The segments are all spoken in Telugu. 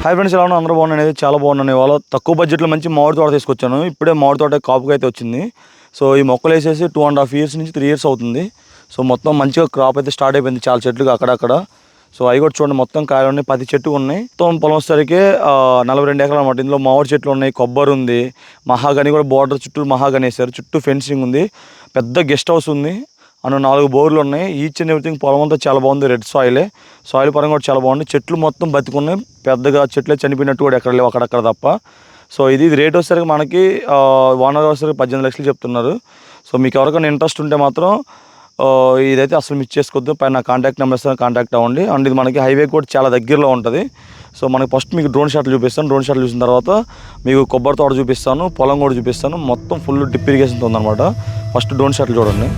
హాయ్ ఫ్రెండ్స్, ఎలా ఉన్నా అందరూ బాగున్నాను. చాలా బాగున్నాను. ఇవాళ తక్కువ బడ్జెట్లో మంచి మామిడి తోట తీసుకొచ్చాను. ఇప్పుడే మామిడి తోట కాపుగా అయితే వచ్చింది. సో ఈ మొక్కలు వేసేసి 2.5 years నుంచి 3 years అవుతుంది. సో మొత్తం మంచిగా క్రాప్ అయితే స్టార్ట్ అయిపోయింది. చాలా చెట్లు అక్కడక్కడ. సో అవి కూడా చూడండి, మొత్తం కాయలు ఉన్నాయి. 10 చెట్లు ఉన్నాయి. మొత్తం పొలం వచ్చేసరికి 42 ఎకరాలు అనమాట. ఇందులో మామిడి చెట్లు ఉన్నాయి, కొబ్బరి ఉంది, మహాగని కూడా బోర్డర్ చుట్టూ మహాగని వేశారు. చుట్టూ ఫెన్సింగ్ ఉంది, పెద్ద గెస్ట్ హౌస్ ఉంది, అన్న 4 బోర్లు ఉన్నాయి. ఈచ్ అండ్ ఎవ్రీథింగ్ పొలం అంతా చాలా బాగుంది. రెడ్ సాయిల్ పరంగా కూడా చాలా బాగుంది. చెట్లు మొత్తం బతికున్నాయి. పెద్దగా చెట్లే చనిపోయినట్టు కూడా ఎక్కడ లేవు, అక్కడక్కడ తప్ప. సో ఇది రేట్ వచ్చేసరికి మనకి ఓనర్ వచ్చేసరికి 18 లక్షలు చెప్తున్నారు. సో మీకు ఎవరికైనా ఇంట్రెస్ట్ ఉంటే మాత్రం ఇదైతే అసలు మిస్ చేసుకోవద్దు. పైన నా కాంటాక్ట్ నెంబర్ ఇస్తాను, కాంటాక్ట్ అవ్వండి. అండ్ ఇది మనకి హైవే కూడా చాలా దగ్గరలో ఉంటుంది. సో మనకి ఫస్ట్ మీకు డ్రోన్ షాట్లు చూపిస్తాను. డ్రోన్ షాట్లు చూసిన తర్వాత మీకు కొబ్బరి తోట చూపిస్తాను, పొలం కూడా చూపిస్తాను. మొత్తం ఫుల్ డ్రిప్ ఇరిగేషన్తో ఉందన్నమాట. ఫస్ట్ డ్రోన్ షాట్లు చూడండి.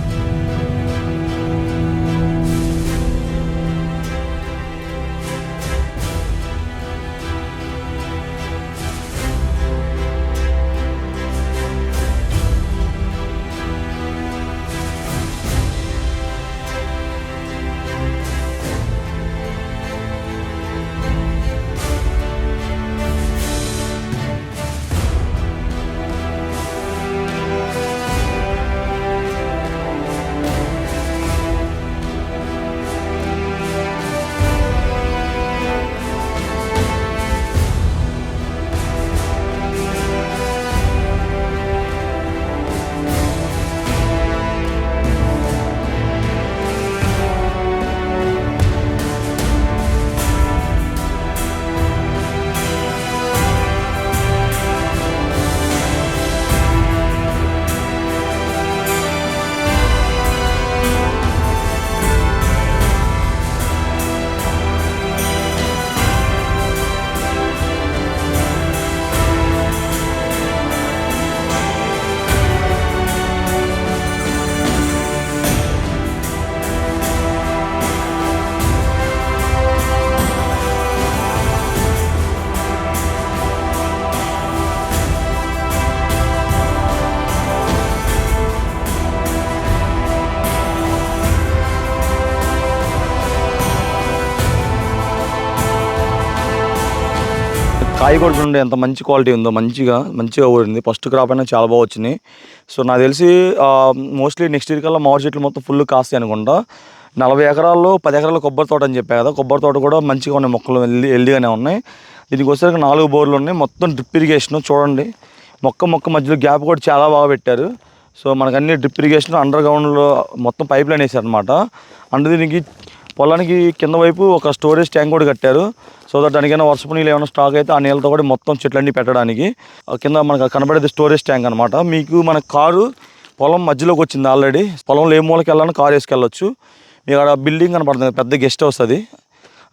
కాయ కూడా చూడండి ఎంత మంచి క్వాలిటీ ఉందో, మంచిగా ఊరింది. ఫస్ట్ క్రాప్ అయినా చాలా బాగా వచ్చినాయి. సో నాకు తెలిసి మోస్ట్లీ నెక్స్ట్ ఇయర్ కల్లా మామిడి చెట్లు మొత్తం ఫుల్ కాస్తాయి అనుకుంటా. 40 ఎకరాల్లో 10 ఎకరాల్లో కొబ్బరి తోట అని చెప్పా కదా. కొబ్బరి తోట కూడా మంచిగా ఉన్నాయి, మొక్కలు హెల్దీగానే ఉన్నాయి. దీనికి వచ్చేసరికి 4 బోర్లు ఉన్నాయి. మొత్తం డ్రిప్ ఇరిగేషన్ చూడండి. మొక్క మధ్యలో గ్యాప్ కూడా చాలా బాగా పెట్టారు. సో మనకు అన్ని డ్రిప్ ఇరిగేషన్ అండర్ గ్రౌండ్లో మొత్తం పైప్ లైన్ వేసారు అనమాట. అండ్ దీనికి పొలానికి కింద వైపు ఒక స్టోరేజ్ ట్యాంక్ కూడా కట్టారు. సో దట్ దానికైనా వర్షపు నీళ్ళు ఏమైనా స్టాక్ అయితే ఆ నీళ్ళతో కూడా మొత్తం చెట్లన్నీ పెట్టడానికి కింద మనకు కనబడేది స్టోరేజ్ ట్యాంక్ అనమాట. మీకు మన కారు పొలం మధ్యలోకి వచ్చింది ఆల్రెడీ. పొలంలో ఏ మూలకి వెళ్ళాలని కారు వేసుకెళ్ళొచ్చు. మీకు అక్కడ బిల్డింగ్ కనపడుతుంది, పెద్ద గెస్ట్ హౌస్,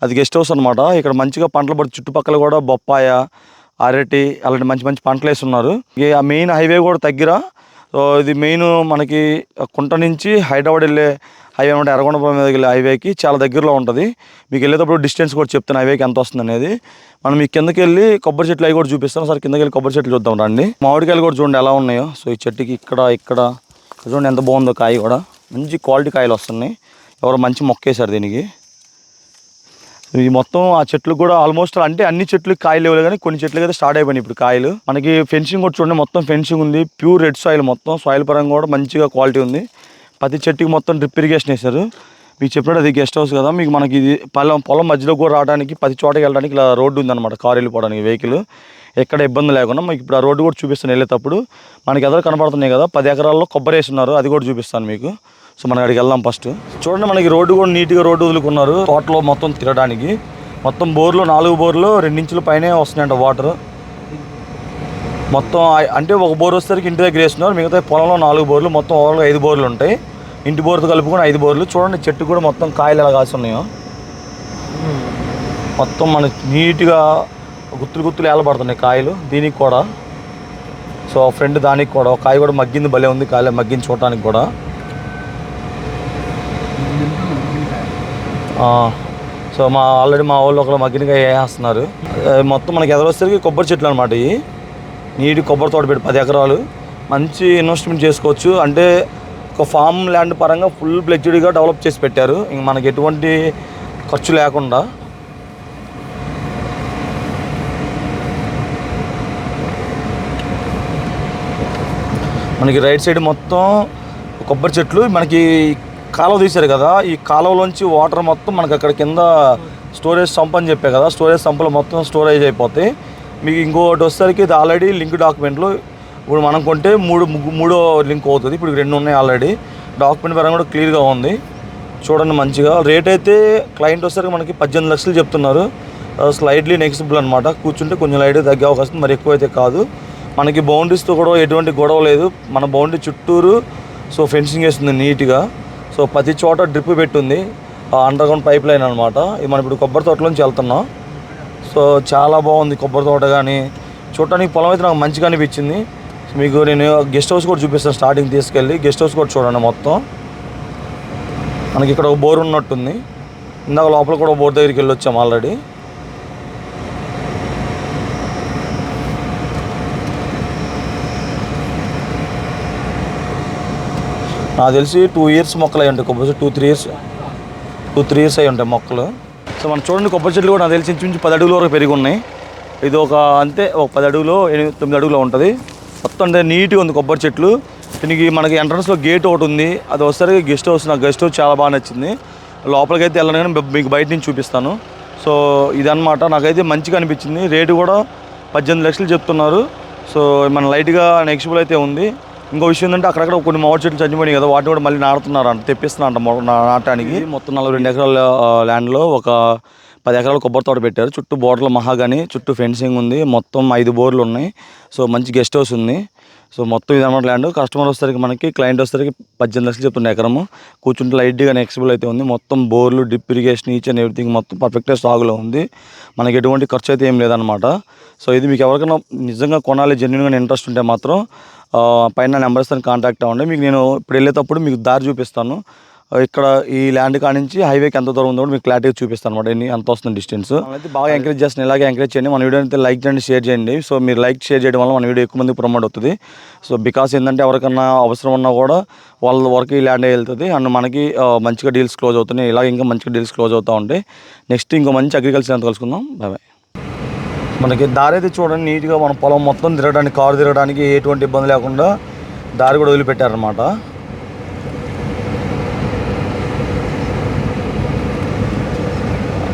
అది గెస్ట్ హౌస్ అనమాట. ఇక్కడ మంచిగా పంటలు పడి చుట్టుపక్కల కూడా బొప్పాయ, అరటి అలాంటి మంచి పంటలు వేసి ఉన్నారు. ఆ మెయిన్ హైవే కూడా దగ్గర. సో ఇది మెయిన్ మనకి కుంట నుంచి హైదరాబాద్ వెళ్ళే హైవే అంటే ఎర్రగొండపురం మీద వెళ్ళే హైవేకి చాలా దగ్గరలో ఉంటుంది. మీకు వెళ్ళేటప్పుడు డిస్టెన్స్ కూడా చెప్తాను హైవేకి ఎంత వస్తుంది అనేది. మనం మీ కిందకి వెళ్ళి కొబ్బరి చెట్లు అవి కూడా చూపిస్తాను. సరే కిందకి వెళ్ళి కొబ్బరి చెట్లు చూద్దాం రండి. మామిడికాయలు కూడా చూడండి ఎలా ఉన్నాయో. సో ఈ చెట్టుకి ఇక్కడ చూడండి ఎంత బాగుందో. కాయ కూడా మంచి క్వాలిటీ కాయలు వస్తున్నాయి. ఎవరో మంచి మొక్క వేశారు దీనికి. ఇది మొత్తం ఆ చెట్లు కూడా ఆల్మోస్ట్ అంటే అన్ని చెట్లు కాయలు లేవు, కానీ కొన్ని చెట్లు అయితే స్టార్ట్ అయిపోయినాయి ఇప్పుడు కాయలు. మనకి ఫెన్సింగ్ కూడా చూడండి, మొత్తం ఫెన్సింగ్ ఉంది. ప్యూర్ రెడ్ సాయిల్, మొత్తం సాయిల్ పరంగా కూడా మంచిగా క్వాలిటీ ఉంది. ప్రతి చెట్టుకి మొత్తం డ్రిప్ ఇరిగేషన్ వేశారు. మీకు చెప్పినట్టు అది గెస్ట్ హౌస్ కదా. మీకు మనకి ఇది పొలం మధ్యలో కూడా రావడానికి 10 చోటకి వెళ్ళడానికి ఇలా రోడ్డు ఉందన్నమాట. కారు వెళ్ళిపోవడానికి వెహికల్ ఎక్కడ ఇబ్బంది లేకుండా. మీకు ఇప్పుడు ఆ రోడ్డు కూడా చూపిస్తాను వెళ్ళేటప్పుడు. మనకి ఎదురు కనబడుతున్నాయి కదా, 10 ఎకరాల్లో కొబ్బరి వేస్తున్నారు, అది కూడా చూపిస్తాను మీకు. సో మనం అక్కడికి వెళ్దాం ఫస్ట్. చూడండి మనకి రోడ్డు కూడా నీట్గా రోడ్డు వదులుకున్నారు తోటలో మొత్తం తిరగడానికి. మొత్తం బోర్లు 4 బోర్లు 2 ఇంచుల పైనే వస్తున్నాయంట వాటర్ మొత్తం. అంటే ఒక బోర్ వచ్చేసరికి ఇంటి దగ్గర వేస్తున్నారు, మిగతా పొలంలో 4 బోర్లు, మొత్తం ఓవర్గా 5 బోర్లు ఉంటాయి. ఇంటి బోర్తో కలుపుకొని 5 బోర్లు. చూడండి చెట్టు కూడా మొత్తం కాయలు ఎలా కాసి ఉన్నాయో. మొత్తం మనకి నీట్గా గుత్తులు ఏలబడుతున్నాయి కాయలు దీనికి కూడా. సో ఫ్రెండ్ దానికి కూడా ఒక కాయ కూడా మగ్గింది, భలే ఉంది కాయలు మగ్గింది చూడటానికి కూడా. సో ఆల్రెడీ మా వాళ్ళు ఒకళ్ళు మగ్గినకాయ వేస్తున్నారు. మొత్తం మనకి ఎదురొచ్చేసరికి కొబ్బరి చెట్లు అనమాట. ఇవి నీటి కొబ్బరి తోట పెట్టి 10 ఎకరాలు మంచి ఇన్వెస్ట్మెంట్ చేసుకోవచ్చు. అంటే ఒక ఫామ్ ల్యాండ్ పరంగా ఫుల్ ఫ్లెడ్జ్డ్గా డెవలప్ చేసి పెట్టారు. ఇంక మనకి ఎటువంటి ఖర్చు లేకుండా. మనకి రైట్ సైడ్ మొత్తం కొబ్బరి చెట్లు. మనకి కాలువ తీశారు కదా, ఈ కాలువలోంచి వాటర్ మొత్తం మనకి అక్కడ కింద స్టోరేజ్ సంప్ అని చెప్పే కదా, స్టోరేజ్ సంపులో మొత్తం స్టోరేజ్ అయిపోతాయి. మీకు ఇంకోటి వచ్చేసరికి ఇది ఆల్రెడీ లింక్ డాక్యుమెంట్లు. ఇప్పుడు మనం కొంటే మూడో లింక్ అవుతుంది. ఇప్పుడు 2 ఉన్నాయి ఆల్రెడీ. డాక్యుమెంట్ పరంగా కూడా క్లియర్గా ఉంది. చూడండి మంచిగా. రేట్ అయితే క్లయింట్ వచ్చేసరికి మనకి 18 లక్షలు చెప్తున్నారు. స్లైడ్లీ నెక్స్టబుల్ అనమాట. కూర్చుంటే కొంచెం లైట్ తగ్గే అవకాశం, మరి ఎక్కువ అయితే కాదు. మనకి బౌండరీస్తో కూడా ఎటువంటి గొడవ లేదు. మన బౌండరీ చుట్టూరు ఫెన్సింగ్ వేస్తుంది నీట్గా. ప్రతి చోట డ్రిప్ పెట్టుంది, అండర్ గ్రౌండ్ పైప్ లైన్ అనమాట. ఇది మనం ఇప్పుడు కొబ్బరి తోటలోంచి వెళ్తున్నాం. చాలా బాగుంది కొబ్బరి తోట. కానీ చూడటానికి పొలం అయితే నాకు మంచిగా అనిపించింది. మీకు నేను గెస్ట్ హౌస్ కూడా చూపిస్తాను. స్టార్టింగ్ తీసుకెళ్ళి గెస్ట్ హౌస్ కూడా చూడండి. మొత్తం మనకి ఇక్కడ ఒక బోర్ ఉన్నట్టుంది. ఇందాక లోపల కూడా బోర్ దగ్గరికి వెళ్ళి వచ్చాం ఆల్రెడీ. నాకు తెలిసి 2 ఇయర్స్ మొక్కలు అయి ఉంటాయి కొబ్బరి. 2-3 ఇయర్స్ అయి ఉంటాయి మొక్కలు. మనం చూడండి కొబ్బరి చెట్లు కూడా నాకు తెలిసి ఇంచుమించు 10 అడుగుల వరకు పెరిగి ఉన్నాయి. ఇది ఒక 10 అడుగులో 8-9 అడుగులో ఉంటుంది. మొత్తం అంటే నీట్గా ఉంది కొబ్బరి చెట్లు. దీనికి మనకి ఎంట్రన్స్లో గేట్ ఒకటి ఉంది. అది ఒకసారి గెస్ట్ హౌస్. నాకు గెస్ట్ హౌస్ చాలా బాగా నచ్చింది. లోపలికి అయితే వెళ్ళను కానీ మీకు బయట నుంచి చూపిస్తాను. ఇదన్నమాట. నాకైతే మంచిగా అనిపించింది. రేటు కూడా 18 లక్షలు చెప్తున్నారు. మన లైట్గా నెక్స్టబుల్ అయితే ఉంది. ఇంకో విషయం ఏంటంటే అక్కడక్కడ కొన్ని మామిడి చెట్లు చనిపోయినాయి కదా, వాటిని కూడా మళ్ళీ నాటుతున్నారు అంట, తెప్పిస్తున్నారంట నాటడానికి. మొత్తం 42 ఎకరాల ల్యాండ్లో ఒక 10 ఎకరాల కొబ్బరి తోట పెట్టారు. చుట్టూ బోర్డర్లు మహాగాని, చుట్టూ ఫెన్సింగ్ ఉంది. మొత్తం 5 బోర్లు ఉన్నాయి. మంచి గెస్ట్ హౌస్ ఉంది. మొత్తం ఇదన్నమాట ల్యాండ్. కస్టమర్ వచ్చేసరికి మనకి క్లయింట్ వచ్చేసరికి 18 లక్షలు చెప్తున్న ఎకరము. కూర్చుంటే లైట్గా నెక్స్టబుల్ అయితే ఉంది. మొత్తం బోర్లు, drip irrigation, each and everything మొత్తం పర్ఫెక్ట్గా సాగులో ఉంది. మనకి ఎటువంటి ఖర్చు అయితే ఏం లేదనమాట. ఇది మీకు ఎవరికైనా నిజంగా కొనాలి, జెన్యున్గా ఇంట్రెస్ట్ ఉంటే మాత్రం పైన నెంబర్ ఇస్తాను, కాంటాక్ట్ అవ్వండి. మీకు నేను ఇప్పుడు వెళ్ళేటప్పుడు మీకు దారి చూపిస్తాను. ఇక్కడ ఈ ల్యాండ్ కాడ నుంచి హైవేకి ఎంత దూరం ఉందో మీకు క్లారిటీగా చూపిస్తాను అనమాట. ఎంత వస్తుంది డిస్టెన్స్. అయితే బాగా ఎంకరేజ్ చేస్తాను. ఇలాగే ఎంకరేజ్ చేయండి. మన వీడియో అయితే లైక్ చేయండి, షేర్ చేయండి. మీరు లైక్ షేర్ చేయడం వల్ల మన వీడియో ఎక్కువ మంది ప్రమోట్ అవుతుంది. బికాస్ ఏంటంటే ఎవరికన్నా అవసరం ఉన్నా కూడా వాళ్ళ వరకు ఈ ల్యాండ్ వెళ్తుంది. అండ్ మనకి మంచిగా డీల్స్ క్లోజ్ అవుతున్నాయి. ఇలాగ ఇంకా మంచిగా డీల్స్ క్లోజ్ అవుతూ ఉంటాయి. నెక్స్ట్ ఇంకో మంచి అగ్రికల్చర్ అంతా కలుసుకుందాం. బాయ్. మనకి దారి అయితే చూడండి నీట్గా. మన పొలం మొత్తం తిరగడానికి, కారు తిరగడానికి ఎటువంటి ఇబ్బంది లేకుండా దారి కూడా వదిలిపెట్టారనమాట.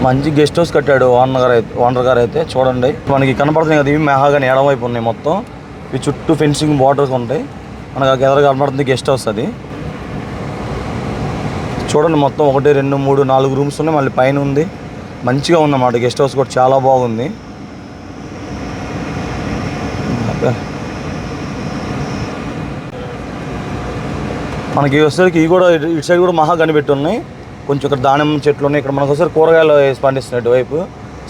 మంచి గెస్ట్ హౌస్ కట్టాడు ఓనర్ గారు అయితే. చూడండి మనకి కనపడుతుంది కదా, ఇవి మెహాగాని ఎడమవైపు ఉన్నాయి మొత్తం. ఇవి చుట్టూ ఫెన్సింగ్ బార్డర్స్ ఉంటాయి. మనకు ఎదురు కనపడుతుంది గెస్ట్ హౌస్. అది చూడండి మొత్తం 1, 2, 3, 4 రూమ్స్ ఉన్నాయి. మళ్ళీ పైన ఉంది. మంచిగా ఉందన్నమాట గెస్ట్ హౌస్ కూడా, చాలా బాగుంది. మనకి వచ్చేసరికి ఇవి కూడా ఇటు సైడ్ కూడా మహాగాని పెట్టి ఉన్నాయి. కొంచెం ఇక్కడ దానిమ్మ చెట్లు ఉన్నాయి. ఇక్కడ మనకు ఒకసారి కూరగాయలు పండిస్తున్నాయి. ఇటువైపు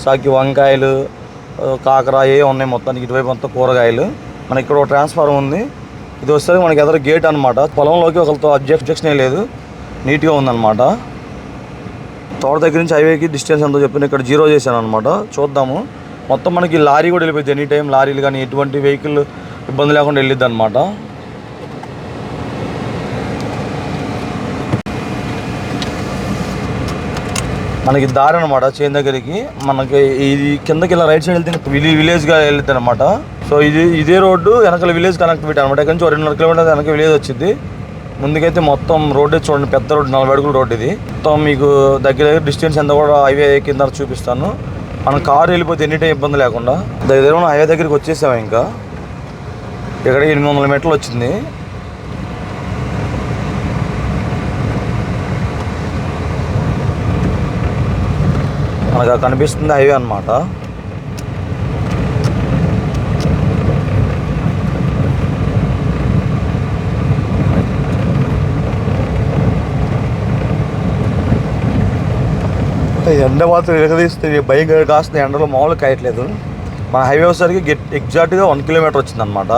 సాకి వంకాయలు, కాకర ఏ ఉన్నాయి. మొత్తానికి ఇటువైపు మొత్తం కూరగాయలు. మనకి ఇక్కడ ఒక ట్రాన్స్ఫార్మర్ ఉంది. ఇది వచ్చేసరికి మనకి ఎదురు గేట్ అనమాట. పొలంలోకి ఒకరితో అబ్జెక్షనే లేదు, నీట్గా ఉందన్నమాట. తోట దగ్గర నుంచి హైవేకి డిస్టెన్స్ ఎంతో చెప్పిన ఇక్కడ 0 చేశాను అనమాట. చూద్దాము. మొత్తం మనకి లారీ కూడా వెళ్ళిపోయింది. ఎనీ టైం లారీలు కానీ ఎటువంటి వెహికల్ ఇబ్బంది లేకుండా వెళ్ళిద్ది అనమాట. మనకి దారి అనమాట చేను దగ్గరికి. మనకి ఇది కిందకి ఇలా రైట్ సైడ్ వెళ్తే విలేజ్గా వెళ్తుంది అనమాట. ఇదే రోడ్డు వెనకాల విలేజ్ కనెక్టివిటీ అనమాట. ఇక్కడ నుంచి 2.5 కిలోమీటర్ల వెనక విలేజ్ వచ్చింది. ముందుకైతే మొత్తం రోడ్డు చూడండి, పెద్ద రోడ్డు, 40 అడుగుల రోడ్డు ఇది. మొత్తం మీకు దగ్గర డిస్టెన్స్ ఎంత కూడా హైవే కింద చూపిస్తాను. మన కారు వెళ్ళిపోతే ఎనీ టైం ఇబ్బంది లేకుండా. దగ్గర హైవే దగ్గరికి వచ్చేసాము. ఇంకా ఇక్కడ 800 మీటర్లు వచ్చింది. మనకు కనిపిస్తుంది హైవే అనమాట. ఎండ మాత్రం ఎగదీస్తే భయంగా కాస్తుంది. ఎండలో మామూలుగా కాయట్లేదు. మన హైవే వచ్చేసరికి ఎగ్జాక్ట్గా 1 కిలోమీటర్ వచ్చిందనమాట.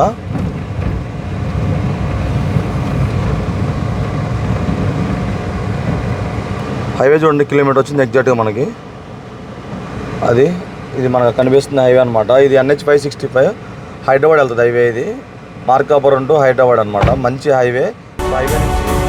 హైవే చూడండి కిలోమీటర్ వచ్చింది ఎగ్జాక్ట్గా మనకి. ఇది మనకు కనిపిస్తుంది హైవే అనమాట. ఇది NH 565 హైదరాబాద్ వెళ్తుంది హైవే. ఇది మార్కాపురం టు హైదరాబాద్ అనమాట. మంచి హైవే. హైవే నుంచి